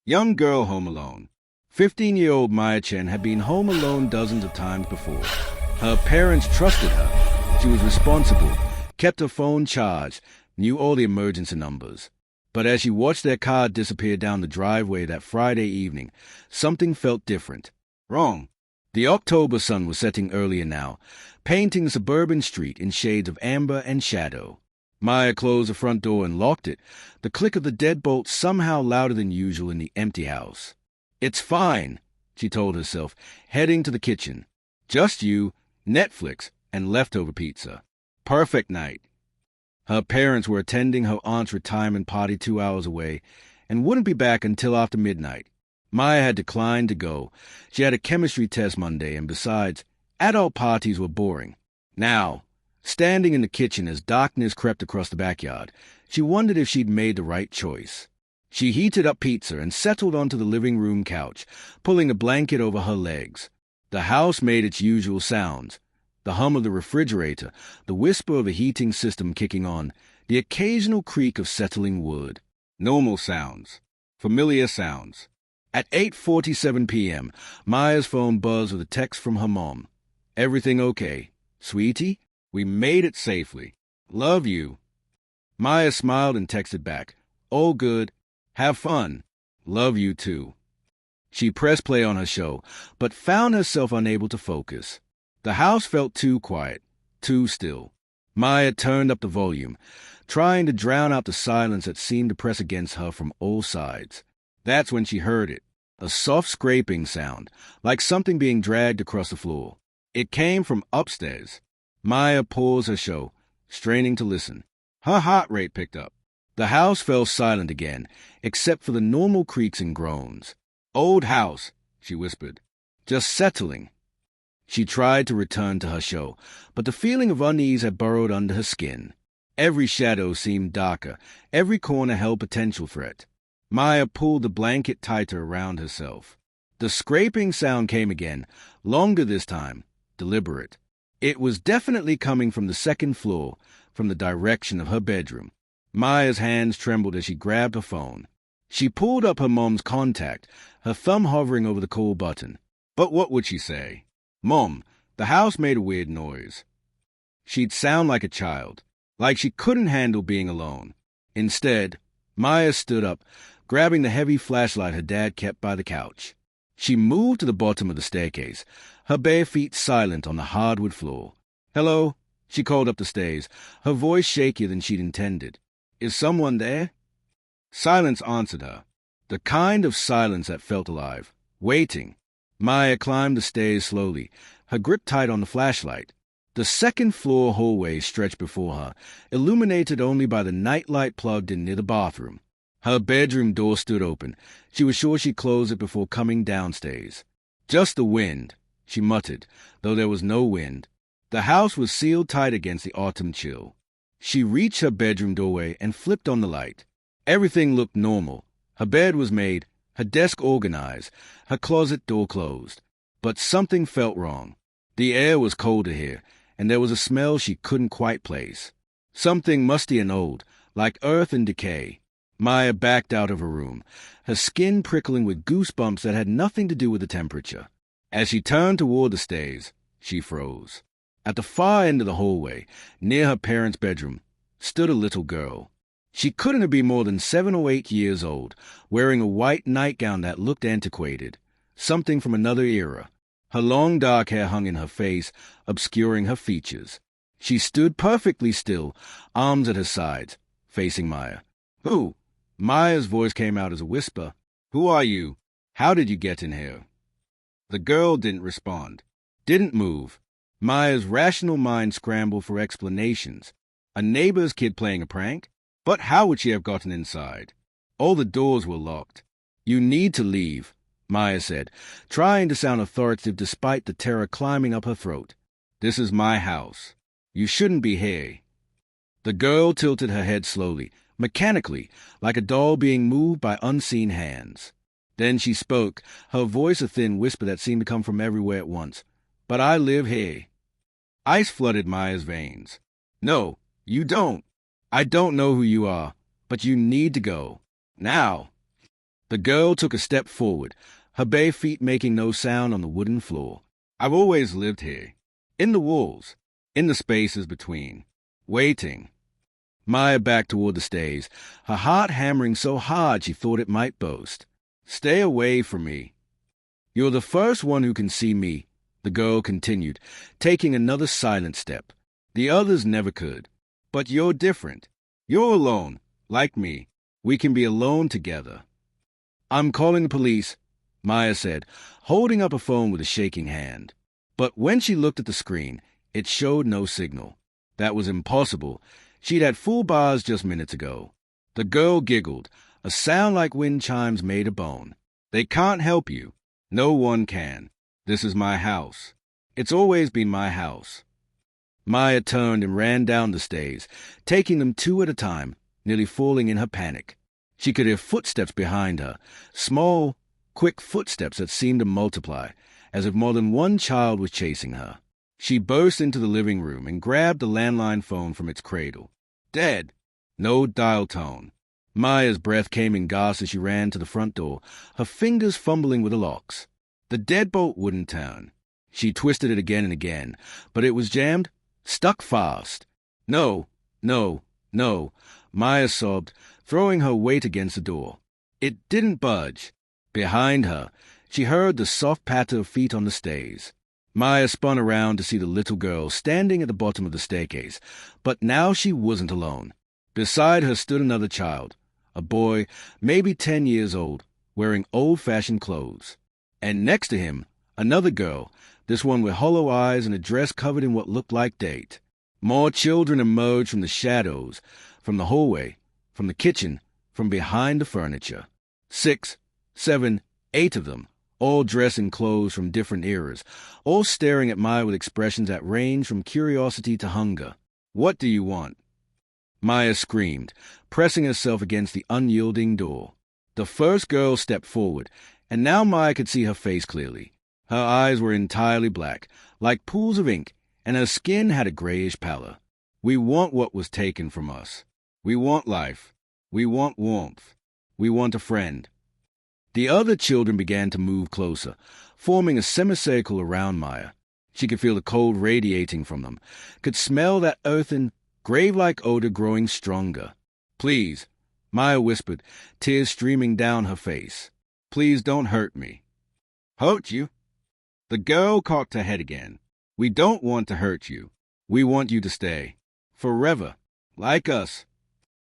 Young girl home alone. 15-year-old Maya Chen had been home alone dozens of times before. Her parents trusted her. She was responsible, kept her phone charged, knew all the emergency numbers. But as she watched their car disappear down the driveway that Friday evening, something felt different. Wrong. The October sun was setting earlier now, painting the suburban street in shades of amber and shadow. Maya closed the front door and locked it, the click of the deadbolt somehow louder than usual in the empty house. "It's fine," she told herself, heading to the kitchen. "Just you, Netflix, and leftover pizza. Perfect night." Her parents were attending her aunt's retirement party 2 hours away and wouldn't be back until after midnight. Maya had declined to go. She had a chemistry test Monday, and besides, adult parties were boring. Now, standing in the kitchen as darkness crept across the backyard, she wondered if she'd made the right choice. She heated up pizza and settled onto the living room couch, pulling a blanket over her legs. The house made its usual sounds. The hum of the refrigerator, the whisper of a heating system kicking on, the occasional creak of settling wood. Normal sounds. Familiar sounds. At 8:47 p.m., Maya's phone buzzed with a text from her mom. "Everything okay? Sweetie? We made it safely. Love you." Maya smiled and texted back, "All good. Have fun. Love you too." She pressed play on her show, but found herself unable to focus. The house felt too quiet, too still. Maya turned up the volume, trying to drown out the silence that seemed to press against her from all sides. That's when she heard it, a soft scraping sound, like something being dragged across the floor. It came from upstairs. Maya paused her show, straining to listen. Her heart rate picked up. The house fell silent again, except for the normal creaks and groans. "Old house," she whispered. "Just settling." She tried to return to her show, but the feeling of unease had burrowed under her skin. Every shadow seemed darker, every corner held potential threat. Maya pulled the blanket tighter around herself. The scraping sound came again, longer this time, deliberate. It was definitely coming from the second floor, from the direction of her bedroom. Maya's hands trembled as she grabbed her phone. She pulled up her mom's contact, her thumb hovering over the call button. But what would she say? "Mom, the house made a weird noise." She'd sound like a child, like she couldn't handle being alone. Instead, Maya stood up, grabbing the heavy flashlight her dad kept by the couch. She moved to the bottom of the staircase, her bare feet silent on the hardwood floor. "Hello?" she called up the stairs, her voice shakier than she'd intended. "Is someone there?" Silence answered her, the kind of silence that felt alive, waiting. Maya climbed the stairs slowly, her grip tight on the flashlight. The second-floor hallway stretched before her, illuminated only by the nightlight plugged in near the bathroom. Her bedroom door stood open. She was sure she closed it before coming downstairs. "Just the wind," she muttered, though there was no wind. The house was sealed tight against the autumn chill. She reached her bedroom doorway and flipped on the light. Everything looked normal. Her bed was made, her desk organized, her closet door closed. But something felt wrong. The air was colder here, and there was a smell she couldn't quite place. Something musty and old, like earth and decay. Maya backed out of her room, her skin prickling with goosebumps that had nothing to do with the temperature. As she turned toward the stairs, she froze. At the far end of the hallway, near her parents' bedroom, stood a little girl. She couldn't have been more than 7 or 8 years old, wearing a white nightgown that looked antiquated, something from another era. Her long dark hair hung in her face, obscuring her features. She stood perfectly still, arms at her sides, facing Maya. "Who?" Maya's voice came out as a whisper. "Who are you? How did you get in here?" The girl didn't respond, didn't move. Maya's rational mind scrambled for explanations. A neighbor's kid playing a prank? But how would she have gotten inside? All the doors were locked. "You need to leave," Maya said, trying to sound authoritative despite the terror climbing up her throat. "This is my house. You shouldn't be here." The girl tilted her head slowly, mechanically, like a doll being moved by unseen hands. Then she spoke, her voice a thin whisper that seemed to come from everywhere at once. "But I live here." Ice flooded Maya's veins. "No, you don't. I don't know who you are, but you need to go. Now." The girl took a step forward, her bare feet making no sound on the wooden floor. I've always lived here. In the walls. In the spaces between. Waiting. Maya backed toward the stairs, her heart hammering so hard she thought it might burst. Stay away from me. You're the first one who can see me, the girl continued, taking another silent step. The others never could. But you're different. You're alone, like me. We can be alone together. I'm calling the police, Maya said, holding up a phone with a shaking hand. But when she looked at the screen, it showed no signal. That was impossible. She'd had full bars just minutes ago. The girl giggled. A sound like wind chimes made a bone. They can't help you. No one can. This is my house. It's always been my house. Maya turned and ran down the stairs, taking them two at a time, nearly falling in her panic. She could hear footsteps behind her, small, quick footsteps that seemed to multiply, as if more than one child was chasing her. She burst into the living room and grabbed the landline phone from its cradle. Dead. No dial tone. Maya's breath came in gasps as she ran to the front door, her fingers fumbling with the locks. The deadbolt wouldn't turn. She twisted it again and again, but it was jammed, stuck fast. No, no, no, Maya sobbed, throwing her weight against the door. It didn't budge. Behind her, she heard the soft patter of feet on the stairs. Maya spun around to see the little girl standing at the bottom of the staircase, but now she wasn't alone. Beside her stood another child, a boy, maybe 10 years old, wearing old-fashioned clothes. And next to him, another girl, this one with hollow eyes and a dress covered in what looked like date. More children emerged from the shadows, from the hallway, from the kitchen, from behind the furniture. 6, 7, 8 of them, all dressed in clothes from different eras, all staring at Maya with expressions that ranged from curiosity to hunger. What do you want? Maya screamed, pressing herself against the unyielding door. The first girl stepped forward, and now Maya could see her face clearly. Her eyes were entirely black, like pools of ink, and her skin had a grayish pallor. We want what was taken from us. We want life. We want warmth. We want a friend. The other children began to move closer, forming a semicircle around Maya. She could feel the cold radiating from them, could smell that earthen, grave-like odor growing stronger. Please, Maya whispered, tears streaming down her face. Please don't hurt me. Hurt you? The girl cocked her head again. We don't want to hurt you. We want you to stay. Forever. Like us.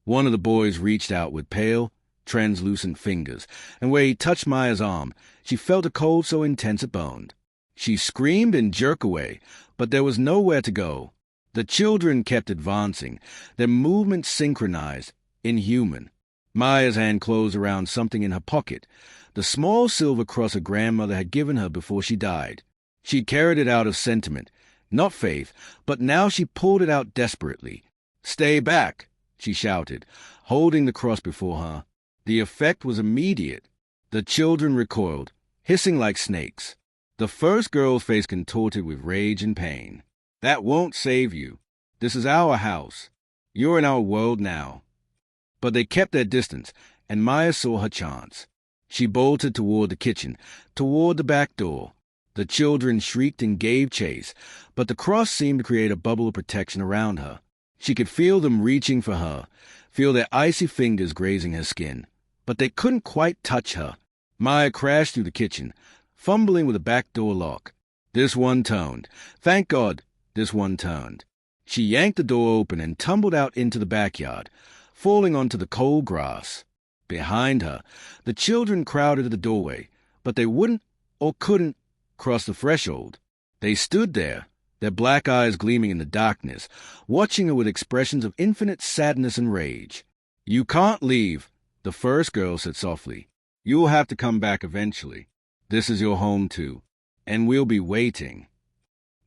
One of the boys reached out with pale, translucent fingers, and where he touched Maya's arm, she felt a cold so intense it burned. She screamed and jerked away, but there was nowhere to go. The children kept advancing, their movements synchronized, inhuman. Maya's hand closed around something in her pocket, the small silver cross her grandmother had given her before she died. She carried it out of sentiment, not faith, but now she pulled it out desperately. Stay back, she shouted, holding the cross before her. The effect was immediate. The children recoiled, hissing like snakes. The first girl's face contorted with rage and pain. That won't save you. This is our house. You're in our world now. But they kept their distance, and Maya saw her chance. She bolted toward the kitchen, toward the back door. The children shrieked and gave chase, but the cross seemed to create a bubble of protection around her. She could feel them reaching for her, feel their icy fingers grazing her skin. But they couldn't quite touch her. Maya crashed through the kitchen, fumbling with the back door lock. This one turned. Thank God, this one turned. She yanked the door open and tumbled out into the backyard, falling onto the cold grass. Behind her, the children crowded at the doorway, but they wouldn't or couldn't cross the threshold. They stood there, their black eyes gleaming in the darkness, watching her with expressions of infinite sadness and rage. You can't leave, the first girl said softly. You'll have to come back eventually. This is your home, too, and we'll be waiting.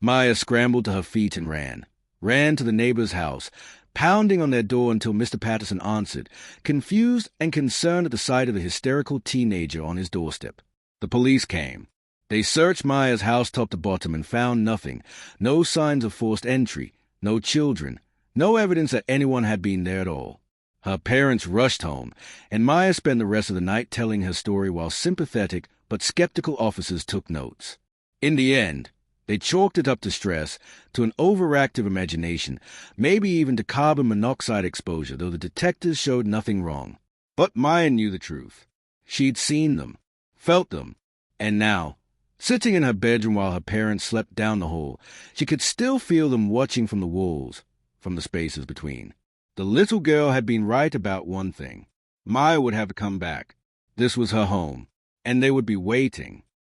Maya scrambled to her feet and ran to the neighbor's house, pounding on their door until Mr. Patterson answered, confused and concerned at the sight of the hysterical teenager on his doorstep. The police came. They searched Maya's house top to bottom and found nothing, no signs of forced entry, no children, no evidence that anyone had been there at all. Her parents rushed home, and Maya spent the rest of the night telling her story while sympathetic but skeptical officers took notes. In the end, they chalked it up to stress, to an overactive imagination, maybe even to carbon monoxide exposure, though the detectives showed nothing wrong. But Maya knew the truth. She'd seen them, felt them, and now, sitting in her bedroom while her parents slept down the hall, she could still feel them watching from the walls, from the spaces between. The little girl had been right about one thing. Maya would have to come back. This was her home, and they would be waiting.